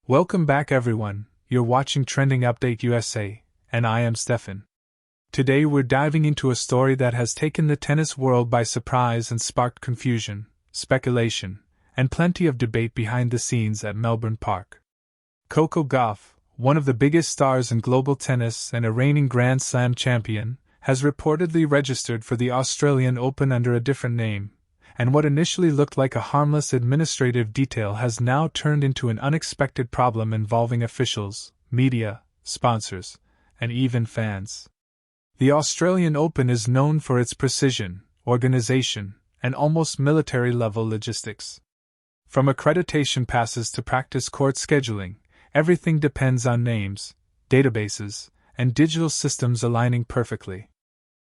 Welcome back, everyone. You're watching Trending Update USA, and I am Stefan. Today we're diving into a story that has taken the tennis world by surprise and sparked confusion, speculation, and plenty of debate behind the scenes at Melbourne Park. Coco Gauff, one of the biggest stars in global tennis and a reigning Grand Slam champion, has reportedly registered for the Australian Open under a different name, and what initially looked like a harmless administrative detail has now turned into an unexpected problem involving officials, media, sponsors, and even fans. The Australian Open is known for its precision, organization, and almost military-level logistics. From accreditation passes to practice court scheduling, everything depends on names, databases, and digital systems aligning perfectly.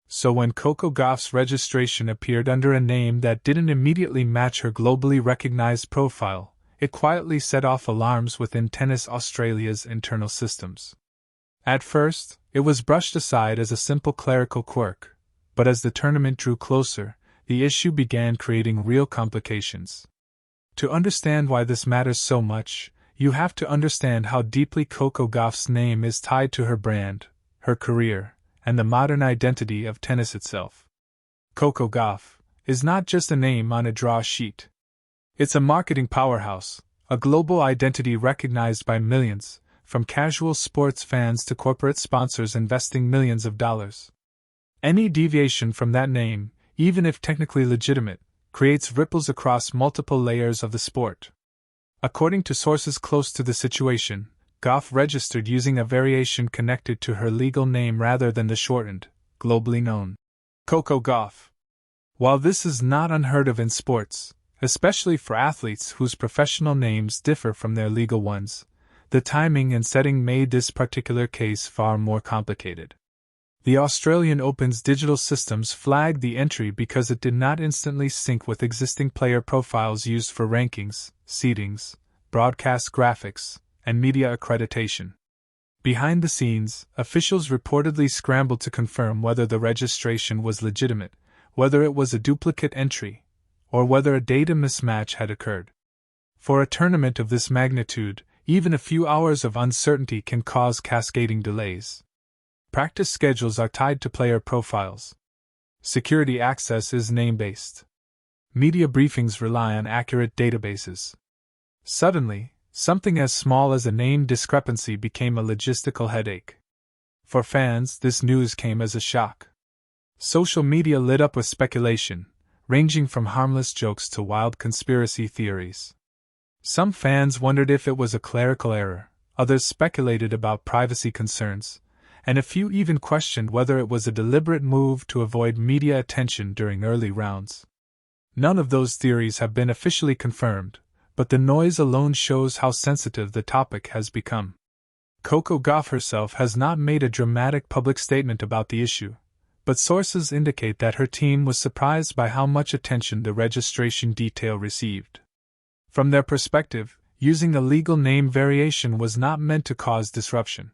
So when Coco Gauff's registration appeared under a name that didn't immediately match her globally recognized profile, it quietly set off alarms within Tennis Australia's internal systems. At first, it was brushed aside as a simple clerical quirk, but as the tournament drew closer, the issue began creating real complications. To understand why this matters so much, you have to understand how deeply Coco Gauff's name is tied to her brand, her career, and the modern identity of tennis itself. Coco Gauff is not just a name on a draw sheet. It's a marketing powerhouse, a global identity recognized by millions, from casual sports fans to corporate sponsors investing millions of dollars. Any deviation from that name, even if technically legitimate, creates ripples across multiple layers of the sport. According to sources close to the situation, Gauff registered using a variation connected to her legal name rather than the shortened, globally known Coco Gauff. While this is not unheard of in sports, especially for athletes whose professional names differ from their legal ones, the timing and setting made this particular case far more complicated. The Australian Open's digital systems flagged the entry because it did not instantly sync with existing player profiles used for rankings, seedings, broadcast graphics, and media accreditation. Behind the scenes, officials reportedly scrambled to confirm whether the registration was legitimate, whether it was a duplicate entry, or whether a data mismatch had occurred. For a tournament of this magnitude, even a few hours of uncertainty can cause cascading delays. Practice schedules are tied to player profiles. Security access is name-based. Media briefings rely on accurate databases. Suddenly, something as small as a name discrepancy became a logistical headache. For fans, this news came as a shock. Social media lit up with speculation, ranging from harmless jokes to wild conspiracy theories. Some fans wondered if it was a clerical error, others speculated about privacy concerns, and a few even questioned whether it was a deliberate move to avoid media attention during early rounds. None of those theories have been officially confirmed, but the noise alone shows how sensitive the topic has become. Coco Gauff herself has not made a dramatic public statement about the issue, but sources indicate that her team was surprised by how much attention the registration detail received. From their perspective, using a legal name variation was not meant to cause disruption.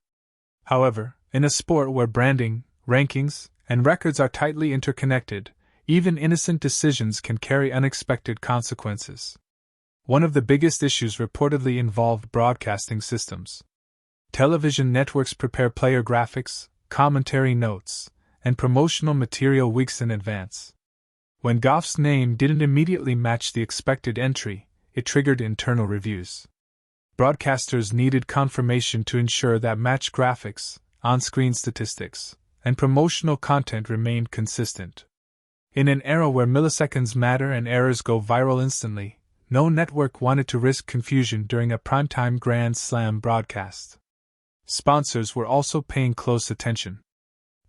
However, in a sport where branding, rankings, and records are tightly interconnected, even innocent decisions can carry unexpected consequences. One of the biggest issues reportedly involved broadcasting systems. Television networks prepare player graphics, commentary notes, and promotional material weeks in advance. When Gauff's name didn't immediately match the expected entry, it triggered internal reviews. Broadcasters needed confirmation to ensure that match graphics, on-screen statistics, and promotional content remained consistent. In an era where milliseconds matter and errors go viral instantly, no network wanted to risk confusion during a primetime Grand Slam broadcast. Sponsors were also paying close attention.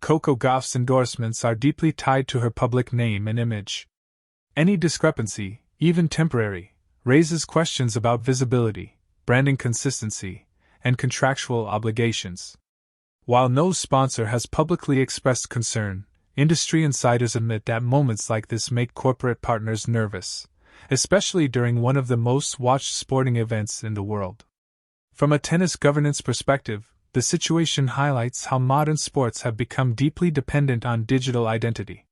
Coco Gauff's endorsements are deeply tied to her public name and image. Any discrepancy, even temporary, raises questions about visibility, branding consistency, and contractual obligations. While no sponsor has publicly expressed concern, industry insiders admit that moments like this make corporate partners nervous, especially during one of the most watched sporting events in the world. From a tennis governance perspective, the situation highlights how modern sports have become deeply dependent on digital identity.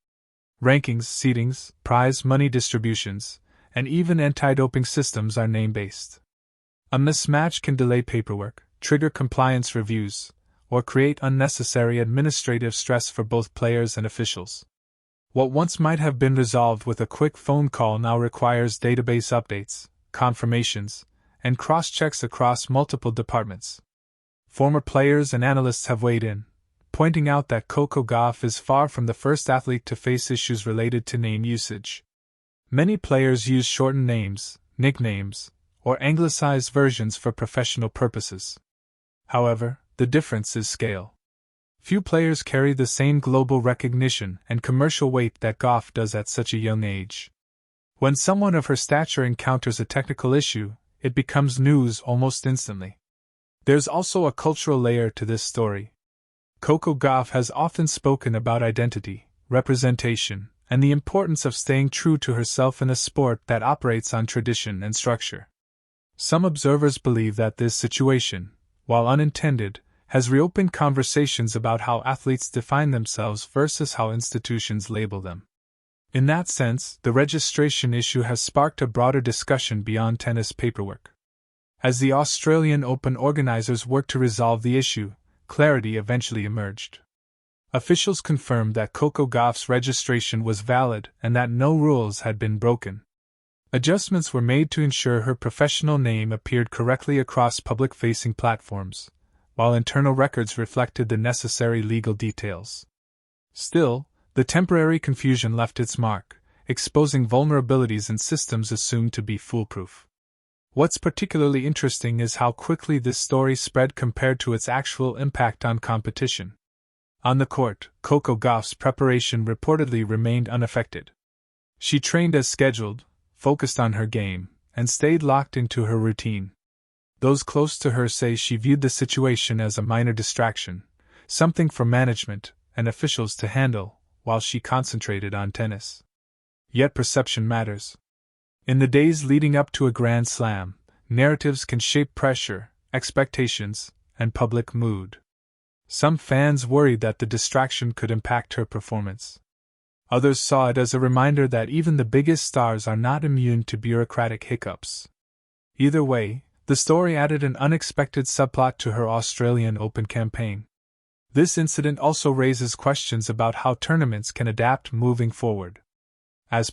Rankings, seedings, prize money distributions, and even anti-doping systems are name-based. A mismatch can delay paperwork, trigger compliance reviews, or create unnecessary administrative stress for both players and officials. What once might have been resolved with a quick phone call now requires database updates, confirmations, and cross-checks across multiple departments. Former players and analysts have weighed in, pointing out that Coco Gauff is far from the first athlete to face issues related to name usage. Many players use shortened names, nicknames, or anglicized versions for professional purposes. However, the difference is scale. Few players carry the same global recognition and commercial weight that Gauff does at such a young age. When someone of her stature encounters a technical issue, it becomes news almost instantly. There's also a cultural layer to this story. Coco Gauff has often spoken about identity, representation, and the importance of staying true to herself in a sport that operates on tradition and structure. Some observers believe that this situation, while unintended, has reopened conversations about how athletes define themselves versus how institutions label them. In that sense, the registration issue has sparked a broader discussion beyond tennis paperwork. As the Australian Open organizers worked to resolve the issue, clarity eventually emerged. Officials confirmed that Coco Gauff's registration was valid and that no rules had been broken. Adjustments were made to ensure her professional name appeared correctly across public-facing platforms, while internal records reflected the necessary legal details. Still, the temporary confusion left its mark, exposing vulnerabilities in systems assumed to be foolproof. What's particularly interesting is how quickly this story spread compared to its actual impact on competition. On the court, Coco Gauff's preparation reportedly remained unaffected. She trained as scheduled, focused on her game, and stayed locked into her routine. Those close to her say she viewed the situation as a minor distraction, something for management and officials to handle, while she concentrated on tennis. Yet perception matters. In the days leading up to a Grand Slam, narratives can shape pressure, expectations, and public mood. Some fans worried that the distraction could impact her performance. Others saw it as a reminder that even the biggest stars are not immune to bureaucratic hiccups. Either way, the story added an unexpected subplot to her Australian Open campaign. This incident also raises questions about how tournaments can adapt moving forward. As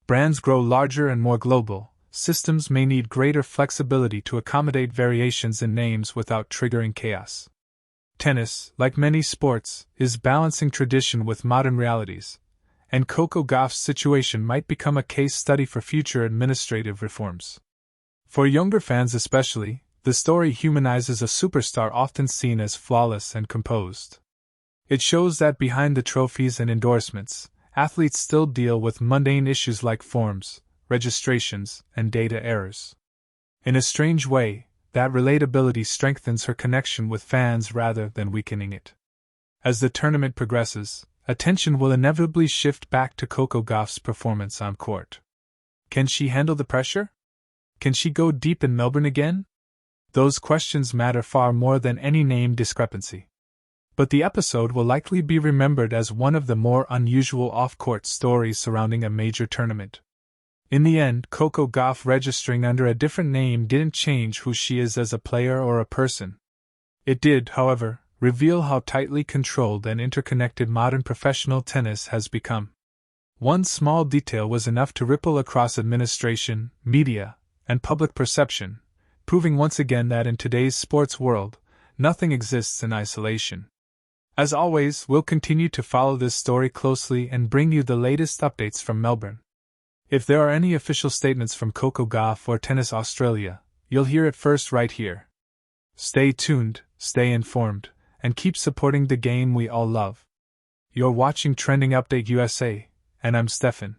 brands grow larger and more global, systems may need greater flexibility to accommodate variations in names without triggering chaos. Tennis, like many sports, is balancing tradition with modern realities, and Coco Gauff's situation might become a case study for future administrative reforms. For younger fans especially, the story humanizes a superstar often seen as flawless and composed. It shows that behind the trophies and endorsements, athletes still deal with mundane issues like forms, registrations, and data errors. In a strange way, that relatability strengthens her connection with fans rather than weakening it. As the tournament progresses, attention will inevitably shift back to Coco Gauff's performance on court. Can she handle the pressure? Can she go deep in Melbourne again? Those questions matter far more than any name discrepancy. But the episode will likely be remembered as one of the more unusual off-court stories surrounding a major tournament. In the end, Coco Gauff registering under a different name didn't change who she is as a player or a person. It did, however, reveal how tightly controlled and interconnected modern professional tennis has become. One small detail was enough to ripple across administration, media, and public perception, proving once again that in today's sports world, nothing exists in isolation. As always, we'll continue to follow this story closely and bring you the latest updates from Melbourne. If there are any official statements from Coco Gauff or Tennis Australia, you'll hear it first right here. Stay tuned, stay informed, and keep supporting the game we all love. You're watching Trending Update USA, and I'm Stefan.